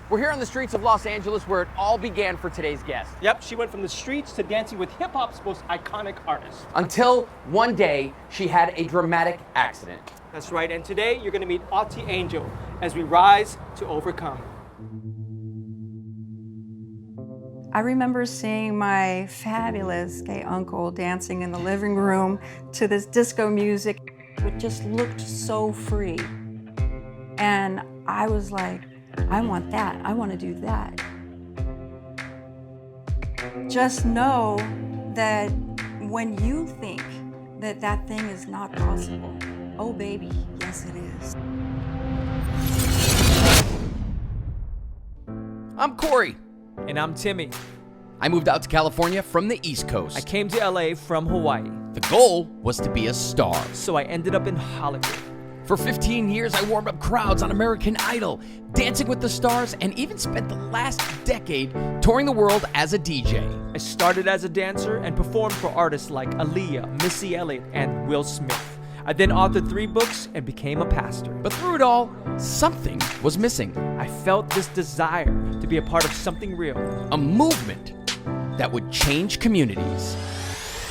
We're here on the streets of Los Angeles where it all began for today's guest. Yep, she went from the streets to dancing with hip-hop's most iconic artists. Until one day, she had a dramatic accident. That's right, and today you're gonna meet AUTI Angel as we rise to overcome. I remember seeing my fabulous gay uncle dancing in the living room to this disco music. It just looked so free. And I was like, I want that. I want to do that. Just know that when you think that that thing is not possible, oh baby, yes it is. I'm Cory. And I'm Tymme. I moved out to California from the East Coast. I came to LA from Hawaii. The goal was to be a star. So I ended up in Hollywood. For 15 years, I warmed up crowds on American Idol, Dancing with the Stars, and even spent the last decade touring the world as a DJ. I started as a dancer and performed for artists like Aaliyah, Missy Elliott, and Will Smith. I then authored 3 books and became a pastor. But through it all, something was missing. I felt this desire to be a part of something real. A movement that would change communities.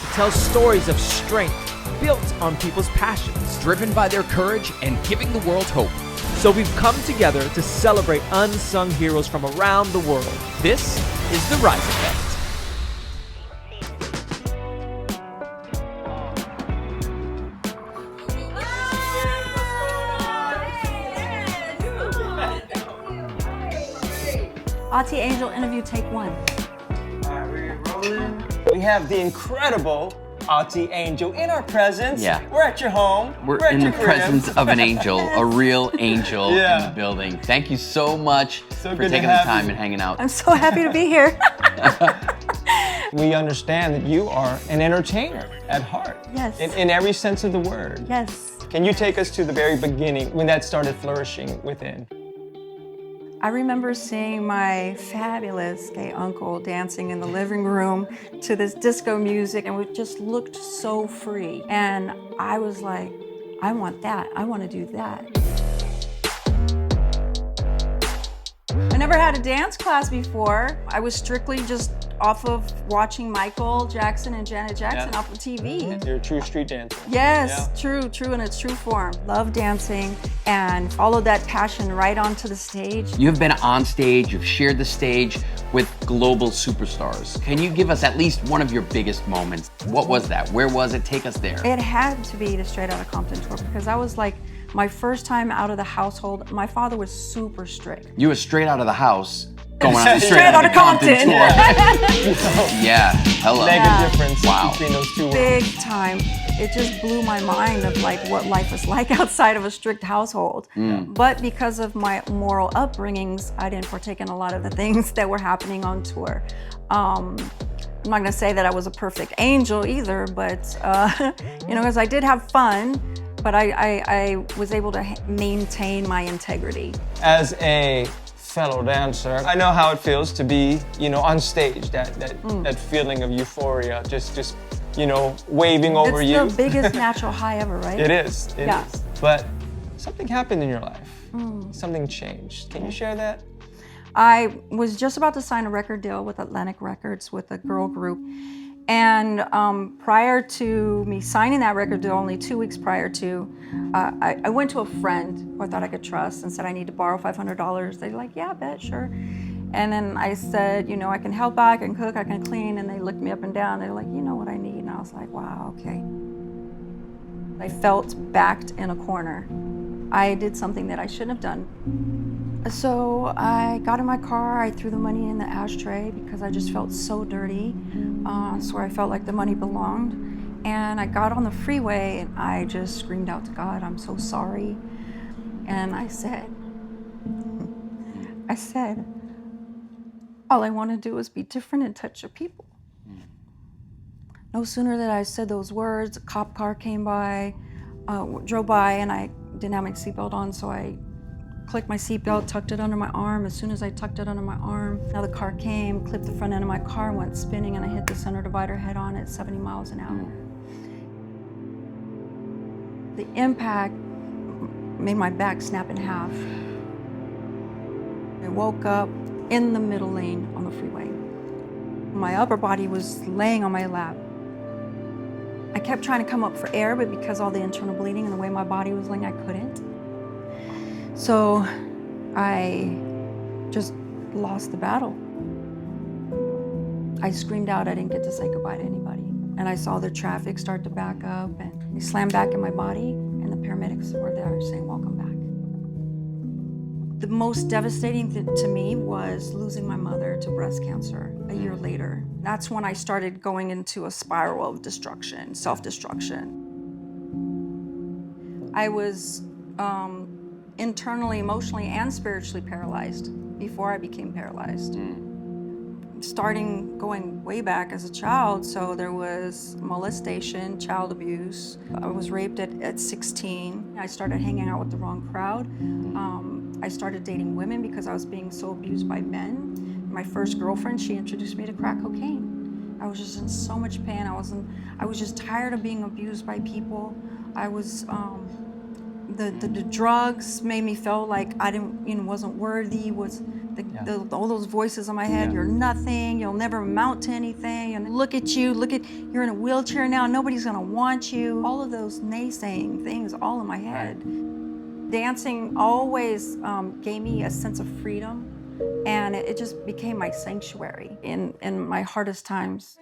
To tell stories of strength built on people's passions. Driven by their courage and giving the world hope. So we've come together to celebrate unsung heroes from around the world. This is the Rise Effect. AUTI Angel interview take 1. Alright, we're rolling. We have the incredible AUTI Angel in our presence. Yeah. We're at your home. We're at in the your crib. presence of an angel, a real angel in Yeah. the building. Thank you so much So for good to taking the have time you. and hanging out. I'm so happy to be here. We understand that you are an entertainer at heart. Yes. In every sense of the word. Yes. Can you take us to the very beginning when that started flourishing within? I remember seeing my fabulous gay uncle dancing in the living room to this disco music, and it just looked so free. And I was like, I want that. I want to do that. I never had a dance class before. I was strictly just off of watching Michael Jackson and Janet Jackson off of TV. You're a true street dancer. Yes, true in its true form. Love dancing and followed that passion right onto the stage. You've been on stage, you've shared the stage with global superstars. Can you give us at least one of your biggest moments? What was that? Where was it? Take us there. It had to be the Straight Outta Compton tour because that was like my first time out of the household. My father was super strict. You were straight out of the house, going on the Straight Outta Compton. tour. Yeah, hello. Mega difference Wow. between those two worlds. Big time. It just blew my mind of like what life is like outside of a strict household. But because of my moral upbringings, I didn't partake in a lot of the things that were happening on tour. I'm not gonna say that I was a perfect angel either, but you know, because I did have fun, but I was able to maintain my integrity. As a fellow dancer, I know how it feels to be, you know, on stage. That feeling of euphoria, just you know, waving over you. It's the biggest natural high ever, right? It is. It Yeah. is. But something happened in your life. Something changed. Can you share that? I was just about to sign a record deal with Atlantic Records with a girl group. And prior to me signing that record deal, only 2 weeks prior to, I went to a friend who I thought I could trust and said, I need to borrow $500. They're like, yeah, bet, sure. And then I said, you know, I can help out, I can cook, I can clean. And they looked me up and down. They're like, you know what I need? And I was like, wow, okay. I felt backed in a corner. I did something that I shouldn't have done. So I got in my car, I threw the money in the ashtray because I just felt so dirty. So I felt like the money belonged. And I got on the freeway and I just screamed out to God, I'm so sorry. And I said, all I want to do is be different and touch your people. No sooner than I said those words, a cop car came by, drove by, and I didn't have my seatbelt on, so I clicked my seatbelt, tucked it under my arm. As soon as I tucked it under my arm, another car came, clipped the front end of my car, went spinning, and I hit the center divider head on at 70 miles an hour. The impact made my back snap in half. woke up in the middle lane on the freeway. My upper body was laying on my lap. I kept trying to come up for air, but because all the internal bleeding and the way my body was laying, I couldn't. So I just lost the battle. I screamed out. I didn't get to say goodbye to anybody. And I saw the traffic start to back up, and they slammed back in my body, and the paramedics were there saying, welcome back. The most devastating thing to me was losing my mother to breast cancer a year later. That's when I started going into a spiral of destruction, self-destruction. I was internally, emotionally, and spiritually paralyzed before I became paralyzed. Starting going way back as a child, so there was molestation, child abuse. I was raped at 16. I started hanging out with the wrong crowd. I started dating women because I was being so abused by men. My first girlfriend, she introduced me to crack cocaine. I was just in so much pain. I was just tired of being abused by people. I was, the drugs made me feel like I wasn't worthy. All those voices in my head, you're nothing, you'll never amount to anything, and look at you, you're in a wheelchair now, nobody's gonna want you. All of those naysaying things all in my head. Dancing always gave me a sense of freedom, and it just became my sanctuary in my hardest times.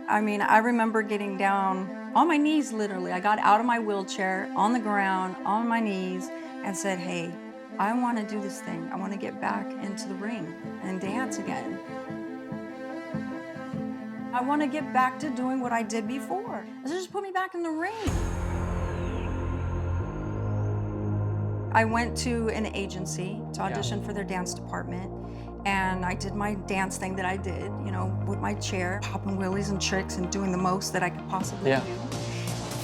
I mean, I remember getting down on my knees, literally. I got out of my wheelchair, on the ground, on my knees, and said, hey, I want to do this thing. I want to get back into the ring and dance again. I want to get back to doing what I did before. Just put me back in the ring. I went to an agency to audition for their dance department, and I did my dance thing that I did, with my chair, popping wheelies and tricks and doing the most that I could possibly do.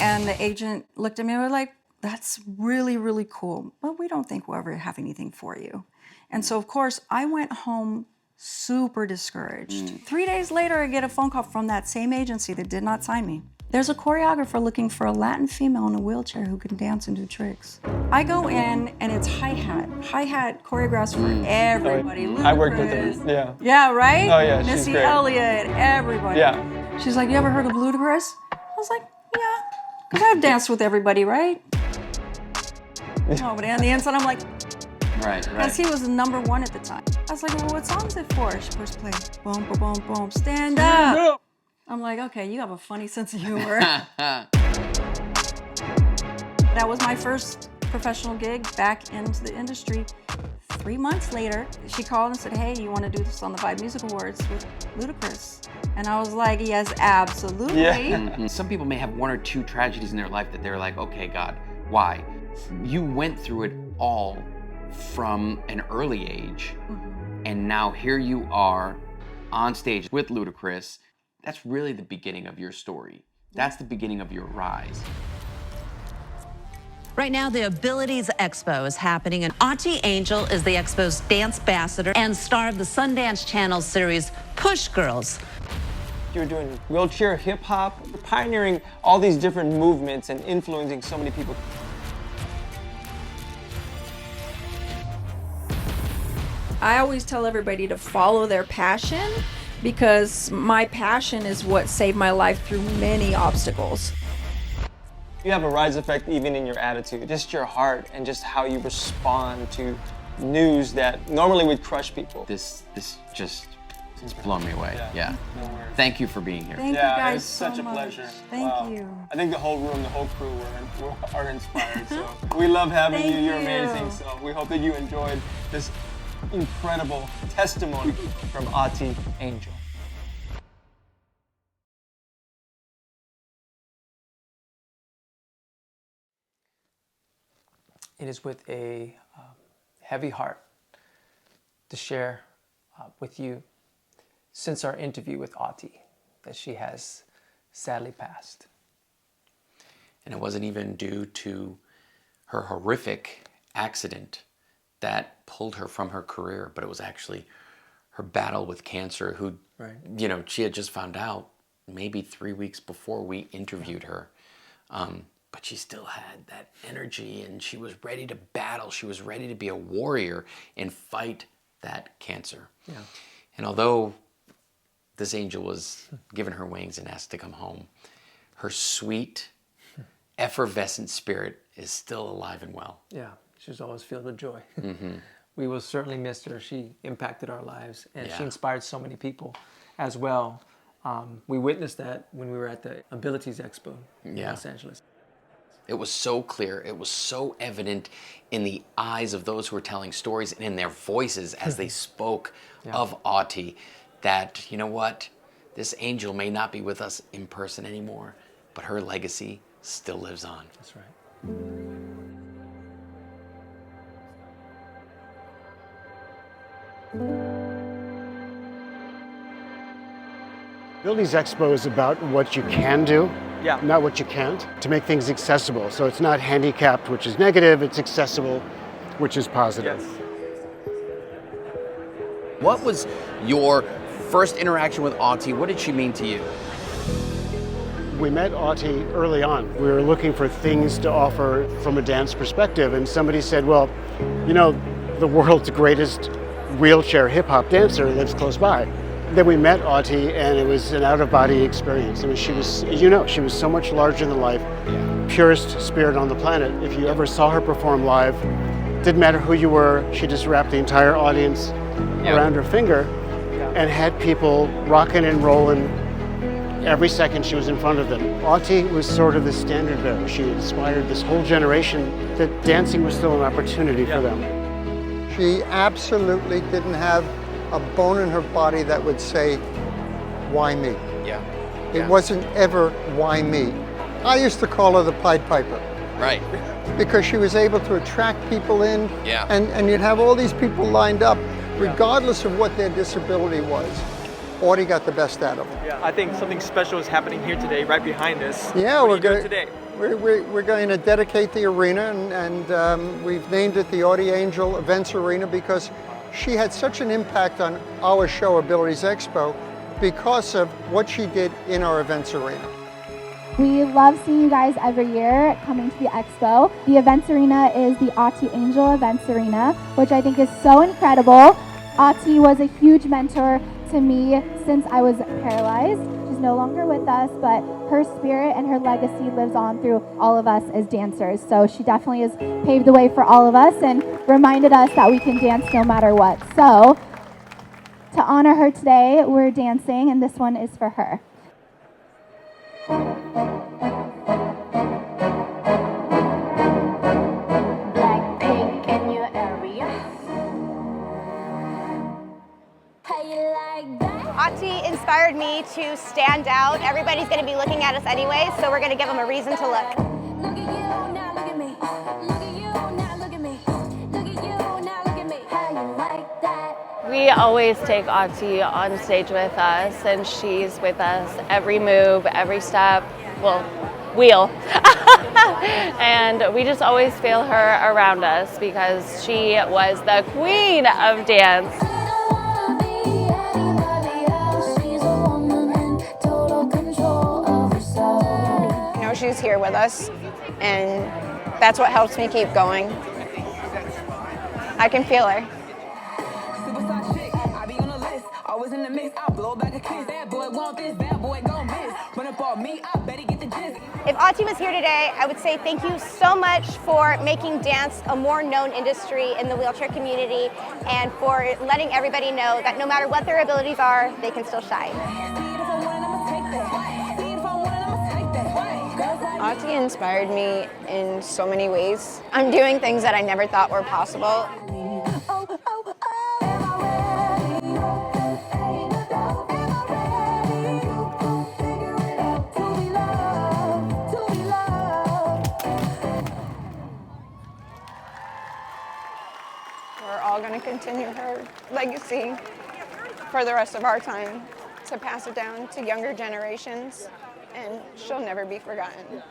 And the agent looked at me and was like, that's really, really cool, but we don't think we'll ever have anything for you. And so, of course, I went home super discouraged. 3 days later, I get a phone call from that same agency that did not sign me. There's a choreographer looking for a Latin female in a wheelchair who can dance and do tricks. I go in, and it's hi-hat. Hi-hat choreographs for everybody. I worked with her, Ludacris. Yeah, right? Oh, yeah, she's Missy great. Elliott, everybody. Yeah. She's like, you ever heard of Ludacris? I was like, yeah, because I've danced with everybody, right? Oh, but on the inside, I'm like, Right. because he was the #1 at the time. I was like, well, what song is it for? She first played, boom, boom, boom, boom, stand up. I'm like, okay, you have a funny sense of humor. That was my first professional gig back into the industry. 3 months later, she called and said, hey, you want to do this on the Vibe Music Awards with Ludacris? And I was like, yes, absolutely. Yeah. Some people may have one or two tragedies in their life that they're like, okay, God, why? You went through it all from an early age, and now here you are on stage with Ludacris. That's really the beginning of your story. That's the beginning of your rise. Right now, the Abilities Expo is happening, and AUTI Angel is the Expo's dance ambassador and star of the Sundance Channel series Push Girls. You're doing wheelchair hip-hop, you're pioneering all these different movements and influencing so many people. I always tell everybody to follow their passion, because my passion is what saved my life through many obstacles. You have a rise effect even in your attitude, just your heart and just how you respond to news that normally would crush people. This just it's blown me away. Yeah. No worries. Thank you for being here. Thank you guys it's so such a much. pleasure. Thank you. I think the whole room, the whole crew are inspired. So we love having you. Thank You're you. amazing. So we hope that you enjoyed this incredible testimony from AUTI Angel. It is with a heavy heart to share with you, since our interview with AUTI, that she has sadly passed. And it wasn't even due to her horrific accident that pulled her from her career, but it was actually her battle with cancer, she had just found out maybe 3 weeks before we interviewed her. but she still had that energy, and she was ready to battle. She was ready to be a warrior and fight that cancer. Yeah. And although this angel was given her wings and asked to come home, her sweet, effervescent spirit is still alive and well. Yeah, she's always filled with joy. We will certainly miss her. She impacted our lives, and she inspired so many people as well. We witnessed that when we were at the Abilities Expo in Los Angeles. It was so clear, it was so evident in the eyes of those who were telling stories and in their voices as they spoke of AUTI that, you know what, this angel may not be with us in person anymore, but her legacy still lives on. That's right. Abilities Expo is about what you can do, not what you can't, to make things accessible. So it's not handicapped, which is negative, it's accessible, which is positive. Yes. What was your first interaction with AUTI? What did she mean to you? We met AUTI early on. We were looking for things to offer from a dance perspective, and somebody said, well, you know, the world's greatest wheelchair hip-hop dancer lives close by. Then we met AUTI, and it was an out-of-body experience. I mean, she was, you know, she was so much larger than life, purest spirit on the planet. If you ever saw her perform live, didn't matter who you were, she just wrapped the entire audience around her finger and had people rocking and rolling every second she was in front of them. AUTI was sort of the standard bearer. She inspired this whole generation that dancing was still an opportunity for them. She absolutely didn't have a bone in her body that would say, why me? It wasn't ever, why me? I used to call her the Pied Piper. Right. Because she was able to attract people in, and you'd have all these people lined up, regardless of what their disability was. AUTI got the best out of them. Yeah, I think something special is happening here today, right behind us. Yeah, what are you doing today? We're going to dedicate the arena, and we've named it the AUTI Angel Events Arena because she had such an impact on our show, Abilities Expo, because of what she did in our events arena. We love seeing you guys every year coming to the expo. The events arena is the AUTI Angel Events Arena, which I think is so incredible. AUTI was a huge mentor to me since I was paralyzed. She's no longer with us, but her spirit and her legacy lives on through all of us as dancers. So she definitely has paved the way for all of us and reminded us that we can dance no matter what. So to honor her today, we're dancing, and this one is for her. Blackpink in your area. How you like that? AUTI inspired me to stand out. Everybody's going to be looking at us anyway, so we're going to give them a reason to look. Look at you, now look at me. Look at you, now look at me. Look at you, now look at me. How you like that? We always take AUTI on stage with us, and she's with us every move, every step, well, wheel. And we just always feel her around us because she was the queen of dance. You know, she's here with us, and that's what helps me keep going. I can feel her. If AUTI was here today, I would say thank you so much for making dance a more known industry in the wheelchair community and for letting everybody know that no matter what their abilities are, they can still shine. AUTI inspired me in so many ways. I'm doing things that I never thought were possible. We're all going to continue her legacy for the rest of our time to pass it down to younger generations, and she'll never be forgotten.